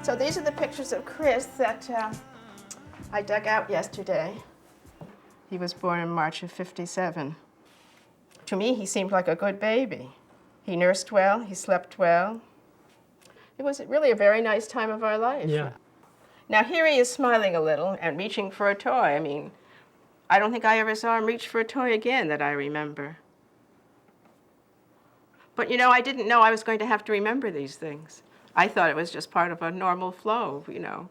So these are the pictures of Chris that I dug out yesterday. He was born in March of '57. To me, he seemed like a good baby. He nursed well, he slept well. It was really a very nice time of our life. Yeah. Now here he is smiling a little and reaching for a toy. I mean, I don't think I ever saw him reach for a toy again that I remember. But you know, I didn't know I was going to have to remember these things. I thought it was just part of a normal flow, you know.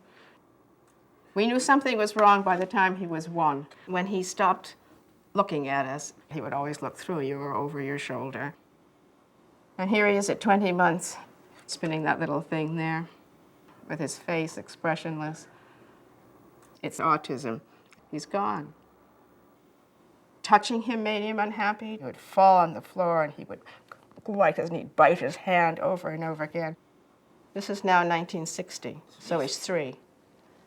We knew something was wrong by the time he was 1. When he stopped looking at us, he would always look through you or over your shoulder. And here he is at 20 months, spinning that little thing there with his face expressionless. It's autism. He's gone. Touching him made him unhappy. He would fall on the floor and he would go like this and he'd bite his hand over and over again. This is now 1960, so he's 3.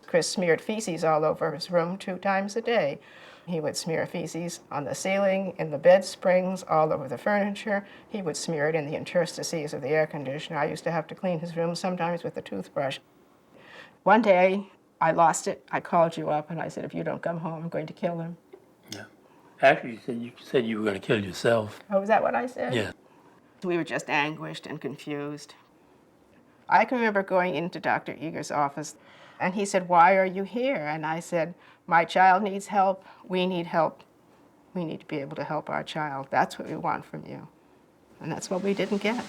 Chris smeared feces all over his room 2 times a day. He would smear feces on the ceiling, in the bed springs, all over the furniture. He would smear it in the interstices of the air conditioner. I used to have to clean his room sometimes with a toothbrush. One day, I lost it. I called you up and I said, if you don't come home, I'm going to kill him. Yeah. Actually, you said you were going to kill yourself. Oh, was that what I said? Yeah. We were just anguished and confused. I can remember going into Dr. Eager's office, and he said, why are you here? And I said, my child needs help. We need help. We need to be able to help our child. That's what we want from you. And that's what we didn't get.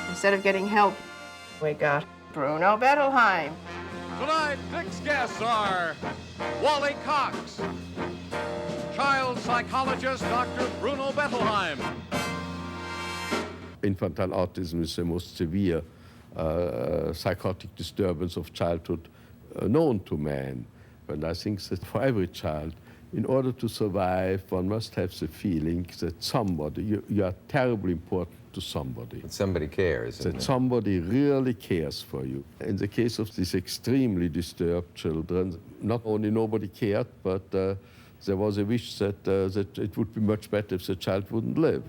Instead of getting help, we got Bruno Bettelheim. Tonight, six guests are Wally Cox, child psychologist Dr. Bruno Bettelheim. Infantile autism is the most severe psychotic disturbance of childhood known to man. And I think that for every child, in order to survive, one must have the feeling that somebody, you are terribly important to somebody. That somebody cares. That somebody really cares for you. In the case of these extremely disturbed children, not only nobody cared, but there was a wish that it would be much better if the child wouldn't live.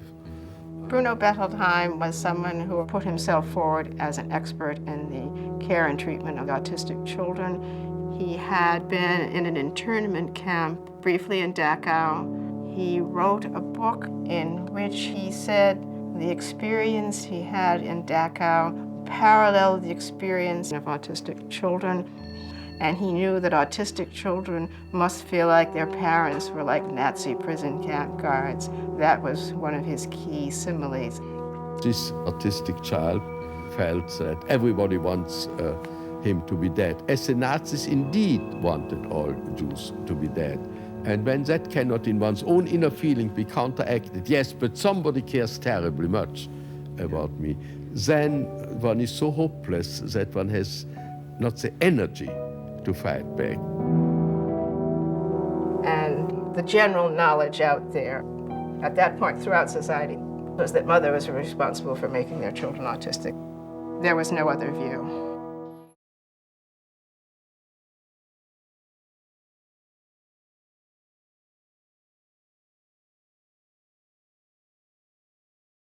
Bruno Bettelheim was someone who put himself forward as an expert in the care and treatment of autistic children. He had been in an internment camp briefly in Dachau. He wrote a book in which he said the experience he had in Dachau paralleled the experience of autistic children. And he knew that autistic children must feel like their parents were like Nazi prison camp guards. That was one of his key similes. This autistic child felt that everybody wants him to be dead, as the Nazis indeed wanted all Jews to be dead. And when that cannot in one's own inner feeling be counteracted, yes, but somebody cares terribly much about me, then one is so hopeless that one has not the energy to fight back. And the general knowledge out there at that point throughout society was that mothers were responsible for making their children autistic. There was no other view.